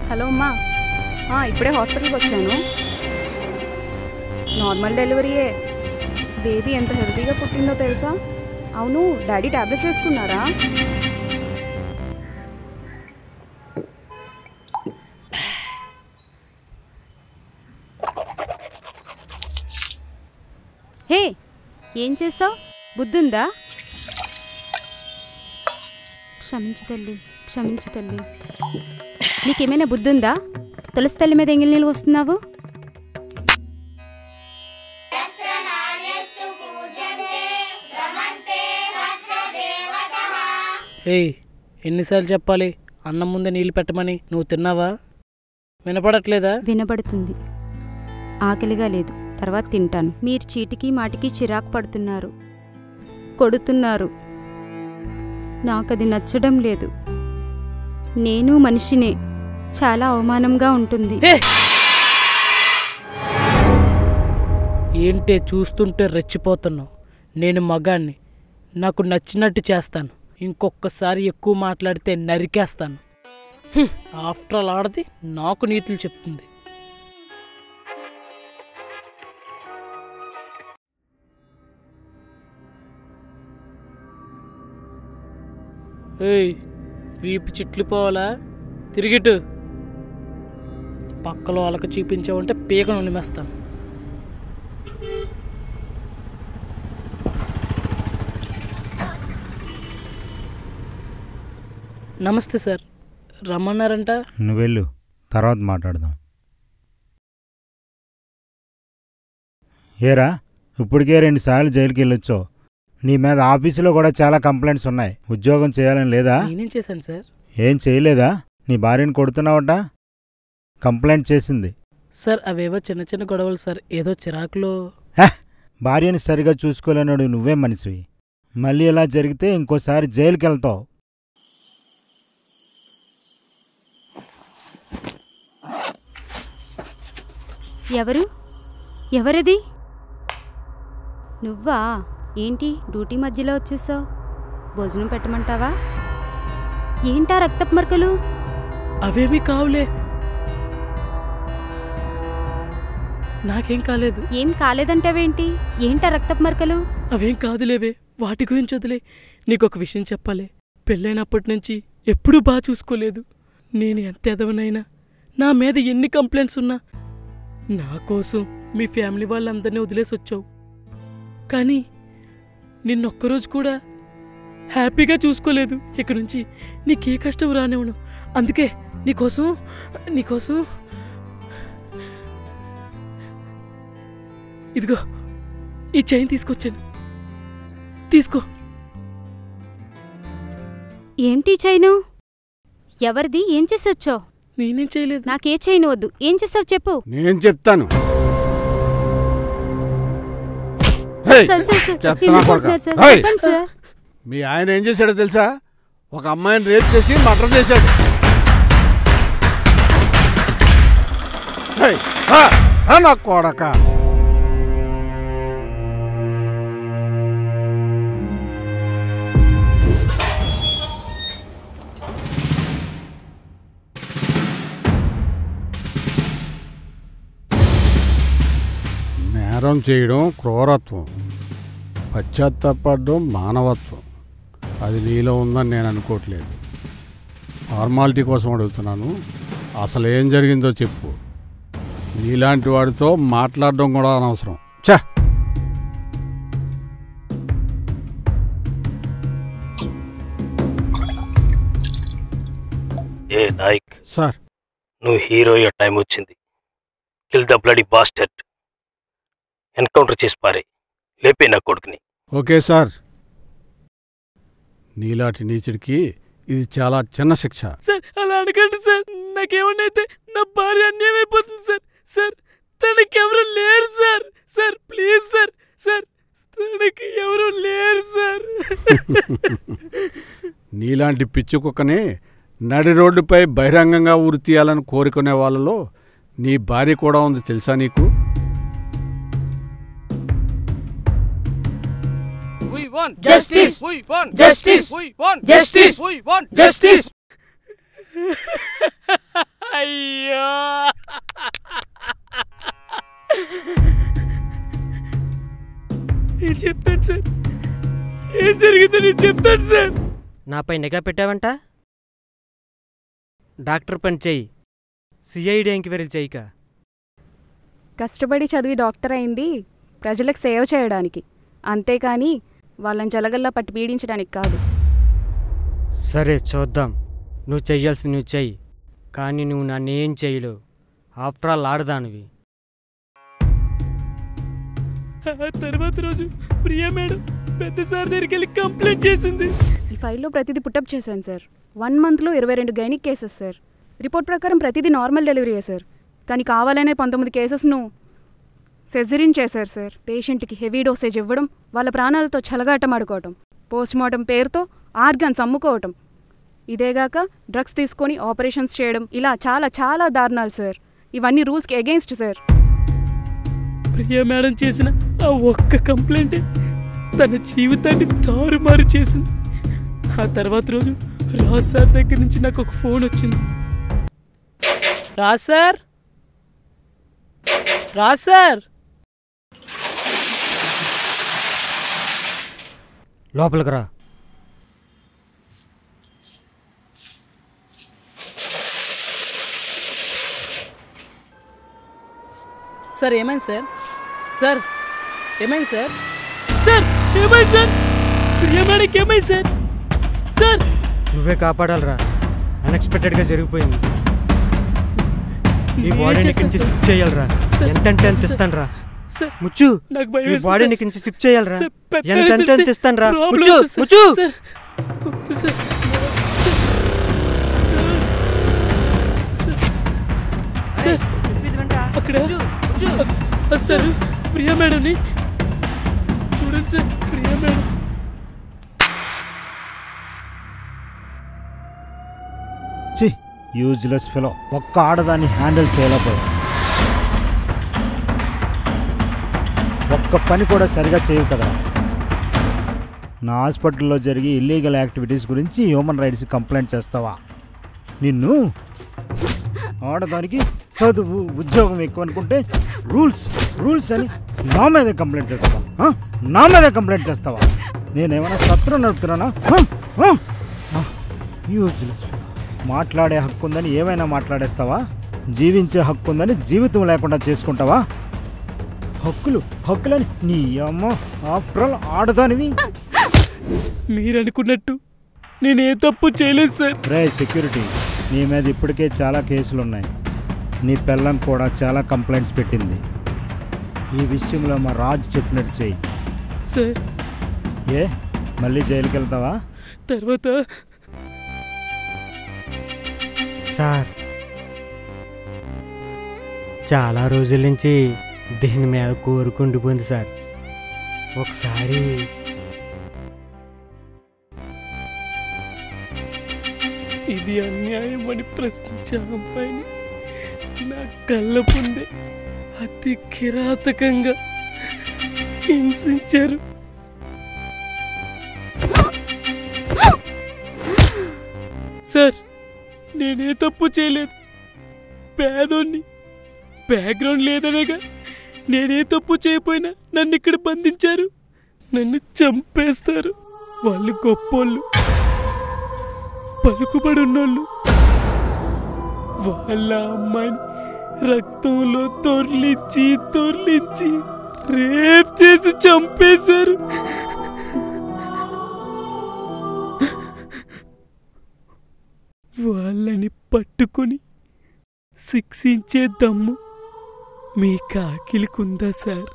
Hello అమ్మా, ఇప్పుడే హాస్పిటల్కి వచ్చాను. నార్మల్ డెలివరీయే. బేబీ ఎంత హెల్తీగా పుట్టిందో తెలుసా? అవును, డాడీ టాబ్లెట్స్ వేసుకున్నారా? హే, ఏం చేసావు? బుద్ధుందా? క్షమించు తల్లి, క్షమించు తల్లి. నీకేమైనా బుద్ధుందా? తులసి తల్లి మీద ఎంగిలి నీళ్ళు వస్తున్నావు. ఏయ్, ఎన్నిసార్లు చెప్పాలి అన్నం ముందే నీళ్ళు పెట్టమని? నువ్వు తిన్నావా? వినపడట్లేదా? వినబడుతుంది. ఆకలిగా లేదు, తర్వాత తింటాను. మీరు చీటికి మాటికి చిరాకు పడుతున్నారు, కొడుతున్నారు. నాకది నచ్చడం లేదు. నేను మనిషినే, చాలా అవమానంగా ఉంటుంది. ఏంటే చూస్తుంటే రెచ్చిపోతున్నావు? నేను మగాన్ని, నాకు నచ్చినట్టు చేస్తాను. ఇంకొకసారి ఎక్కువ మాట్లాడితే నరికేస్తాను. ఆఫ్టర్ ఆల్ ఆడది నాకు నీతులు చెప్తుంది. ఏయ్, వీపు చిట్లిపోవాలా? తిరిగిటు. పక్కలో వాళ్ళకి చూపించావంటే పీకను నిమేస్తాను. నమస్తే సార్, రమ్మన్నారంట. నువ్వు వెళ్ళు, తర్వాత మాట్లాడదాం. ఏరా, ఇప్పటికే 2 సార్లు జైలుకి వెళ్ళొచ్చో. నీ మీద ఆఫీసులో కూడా చాలా కంప్లైంట్స్ ఉన్నాయి. ఉద్యోగం చేయాలని లేదా? నేనేం చేశాను సార్? ఏం చేయలేదా? నీ భార్యను కొడుతున్నావట, కంప్లైంట్ చేసింది. సార్ అవేవో చిన్న చిన్న గొడవలు సార్, ఏదో చిరాకులో. భార్యని సరిగా చూసుకోలేనాడు నువ్వే మనిషివి. మళ్ళీ ఇలా జరిగితే ఇంకోసారి జైలుకి వెళ్తావు. ఎవరది? నువ్వా? ఏంటి డ్యూటీ మధ్యలో వచ్చేసావు? భోజనం పెట్టమంటావా? ఏంటా రక్తపు మరకలు? అవేమీ కావులే, నాకేం కాలేదు. ఏం కాలేదంటావేంటి? ఏంటా రక్తపు మరకలు? అవేం కాదులేవే, వాటి గురించి వదిలే. నీకొక విషయం చెప్పాలి. పెళ్ళైనప్పటి నుంచి ఎప్పుడూ బాగా చూసుకోలేదు. నేను ఎంత ఎదవనైనా, నా మీద ఎన్ని కంప్లైంట్స్ ఉన్నా, నా కోసం మీ ఫ్యామిలీ వాళ్ళందరినీ వదిలేసి వచ్చావు. కానీ నిన్నొక్కరోజు కూడా హ్యాపీగా చూసుకోలేదు. ఇక నుంచి నీకే కష్టం రానివ్వను. అందుకే నీకోసం ఇదిగో ఈ చైన్ తీసుకొచ్చాను, తీసుకో. ఏంటి చైను? ఎవరిది? ఏం చేసొచ్చావు? నేనేం చేయలేదు. నాకే చైను వద్దు. ఏం చేసావు చెప్పు. నేను చెప్తాను. మీ ఆయన ఏం చేశాడో తెలుసా? ఒక అమ్మాయిని రేప్ చేసి మర్డర్ చేశాడు. నా కొడక. నేరం చేయడం క్రూరత్వం, పశ్చాత్తాపడడం మానవత్వం. అది నీలో ఉందని నేను అనుకోవట్లేదు. ఫార్మాలిటీ కోసం అడుగుతున్నాను. అసలు ఏం జరిగిందో చెప్పు. నీలాంటి వాడితో మాట్లాడడం కూడా అనవసరం. ఛ! ఏ నాయక్ సార్, నువ్వు హీరో అయ్యే టైం వచ్చింది. Kill the bloody bastard. Encounter చేసి పారే, లేపే నా కొడుకుని. Okay sir. నీలాంటి నీచుడికి ఇది చాలా చిన్న శిక్ష. సార్ అలా అడగండి సార్. నాకేమన్నైతే నా భార్య అన్యాయం అయిపోతుంది సార్. సార్ తనకెవరు లేరు sir. Sir please sir. Sir తనకి ఎవరు లేరు సార్. నీలాంటి పిచ్చి కుక్కని నడి రోడ్డుపై బహిరంగంగా ఉరి తీయాలని కోరుకునే వాళ్ళలో నీ భార్య కూడా ఉంది తెలుసా నీకు? Justice! We want justice! We want justice! We want justice! అయ్యో నేను చెప్తాను సార్, ఏం జరిగిందో నేను చెప్తాను సార్. నాపై నిఘా పెట్టావంట? డాక్టర్ పని చెయ్యి, సిఐడి ఎంక్వైరీ చేయక. కష్టపడి చదివి డాక్టర్ అయింది ప్రజలకు సేవ చేయడానికి, అంతేకాని వాళ్ళని జలగల్లా పట్టి పీడించడానికి కాదు. సరే చూద్దాం, నువ్వు చెయ్యాల్సి నువ్వు చెయ్యి, కానీ నువ్వు నన్నేం చేయలేవు. ఆఫ్టర్ ఆల్ ఆడదానివి. ఆ తర్వాత రోజు ప్రియా మేడం పెద్ద సార్ దగ్గరికి వెళ్ళి కంప్లైంట్ చేసింది. ఈ ఫైల్లో ప్రతిదీ పుట్టప్ చేశాను సార్. 1 మంత్లో 22 గైనిక్ కేసెస్ సార్. రిపోర్ట్ ప్రకారం ప్రతిదీ నార్మల్ డెలివరీయే సార్, కానీ కావాలనే 19 కేసెస్ను సెజరిన్ చేశారు సార్. పేషెంట్కి హెవీ డోసేజ్ ఇవ్వడం, వాళ్ళ ప్రాణాలతో చెలగాటమాడుకోవటం, పోస్ట్మార్టం పేరుతో ఆర్గాన్స్ అమ్ముకోవటం, ఇదేగాక డ్రగ్స్ తీసుకొని ఆపరేషన్స్ చేయడం, ఇలా చాలా చాలా దారుణాలు సార్. ఇవన్నీ రూల్స్కి అగెయిన్స్ట్ సార్. ప్రియా మేడం చేసిన ఆ ఒక్క కంప్లైంటే తన జీవితాన్ని తారుమారు చేసింది. ఆ తర్వాత రోజు రాజ్ సార్ దగ్గర నుంచి నాకు ఒక ఫోన్ వచ్చింది. రాజ్ సార్, రాజ్ సార్, లోపలికి రా. సార్ ఏమైంది సార్? సార్ ఏమైంది సార్? సార్ ఏమైంది సార్? ప్రియా మేడంకి ఏమైంది సార్? సార్ నువ్వే కాపాడాలరా, అన్ఎక్స్పెక్టెడ్గా జరిగిపోయింది. ఈ బాడీని నుంచి షిఫ్ట్ చేయాలరా. ఎంతంటే అంత ఇస్తాను రా. ముచ్చు, ఈ బాడీని నుంచి షిఫ్ట్ చేయాలరా. ఎంతంటే అంత ఇస్తాను రా. ముచ్చు ముచ్చు. అక్కడ సార్ ప్రియా మేడంని చూడండి sir. Priya madam useless fellow, ఒక్క ఆడదాన్ని హ్యాండిల్ చేయలేకపోయా. ఒక్క పని కూడా సరిగా చేయవు కదా. నా హాస్పిటల్లో జరిగే ఇల్లీగల్ యాక్టివిటీస్ గురించి హ్యూమన్ రైట్స్ కంప్లైంట్ చేస్తావా? నిన్ను ఆడదానికి చదువు ఉద్యోగం ఎక్కువ అనుకుంటే రూల్స్ అని నా మీదే కంప్లైంట్ చేస్తావా? నా మీదే కంప్లైంట్ చేస్తావా? నేనేమైనా సత్రం నడుపుతున్నానా? Useless fellow. మాట్లాడే హక్కు ఉందని ఏమైనా మాట్లాడేస్తావా? జీవించే హక్కు ఉందని జీవితం లేకుండా చేసుకుంటావా? హక్కులని నీ అమ్మ, ఆఫ్టర్ ఆల్ ఆడదానివి. మీరు అనుకున్నట్టు నేనే తప్పు చేయలేదు సార్. రే సెక్యూరిటీ, నీ మీద ఇప్పటికే చాలా కేసులున్నాయి. నీ పెళ్ళం కూడా చాలా కంప్లైంట్స్ పెట్టింది. ఈ విషయంలో మా రాజు చెప్పినట్టు చెయ్యి. సార్ ఏ మళ్ళీ జైలుకి వెళ్తావా? తర్వాత సార్, చాలా రోజుల నుంచి దీని మీద కోరుకుండిపోయింది సార్. ఒకసారి ఇది అన్యాయం అని ప్రశ్నించిన అమ్మాయిని నా కళ్ళ ముందే అతి కిరాతకంగా హింసించారు. సార్ నేనే తప్పు చేయలేదు. పేదోన్ని, బ్యాక్గ్రౌండ్ లేదనేగా. నేనే తప్పు చేయపోయినా నన్ను ఇక్కడ బంధించారు. నన్ను చంపేస్తారు. వాళ్ళు గొప్పోళ్ళు, పలుకుబడున్నోళ్ళు. వాళ్ళ అమ్మాయిని రక్తంలో తొర్లించి రేప్ చేసి చంపేశారు. వాళ్ళని పట్టుకొని శిక్షించే దమ్ము మీ కాకిలికుందా సార్?